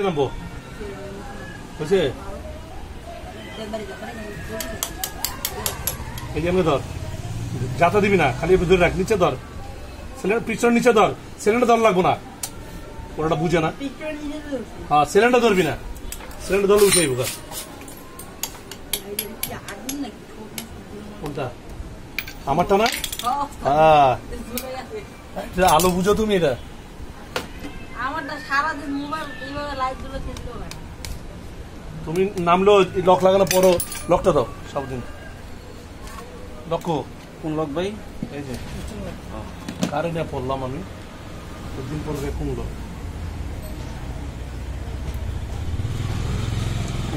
নামবো বুঝছে এই যে ধর যাতা দিবি না, খালি ধরে রাখ, নিচে ধর, সিলিন্ডার পিছন নিচে ধর, সিলিন্ডার ধর লাগবো না, ওটা বুঝে না। হ্যাঁ সিলিন্ডার ধরবি না, সিলিন্ডার ধরলে উঠে গা। কোনটা আমারটা না? হ্যাঁ আলো বুঝো তুমি, এটা তুমি নামলো লক লাগানো পরো, লকটা দাও সবদিন। লক কোন লক ভাই? এই যে কারে নিয়ে পড়লাম আমি, দিন পড়বে কোন লক?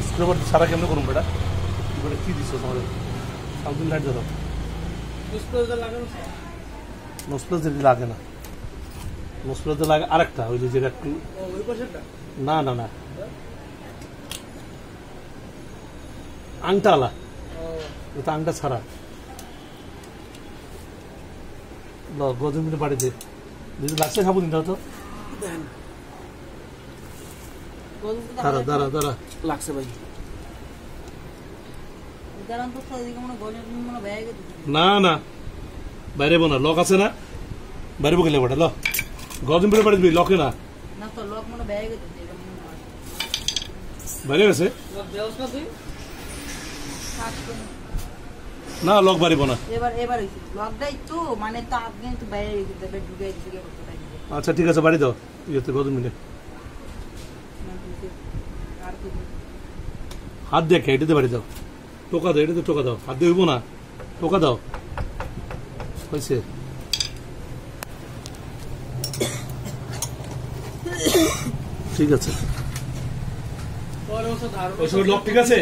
স্ক্রুবার সারা কেমন করুন বেটা, কি দিছো তোমার? সবদিন লাইট দাও। নোসপ্লাস যদি লাগে না, নোসপ্লাস লাগে আরেকটা, ওই যে একটু না না না আংটা আলা, ওটা আংটা ছাড়া। গজম মিলে বাড়িতে যদি লাগছে খাবো দিন তো। দাঁড়া দাঁড়া দাঁড়া, লাগছে ভাই। না না বাইরে না, লক আছে না, বাইরে গেলে বটা ল গজম মিলে বাড়ি দিবি, লকে না বাইরে গেছে না, লক বাড়িব না। আচ্ছা ঠিক আছে, বাড়ি দাও ইয়েতে গজম মিলে। হাত দেখে এটাতে বাড়ি দাও, টোকা দাও, এটাতে টোকা দাও, হাত দিয়ে হইব না, টোকা দাও হয়েছে। ঠিক আছে, লক ঠিক আছে।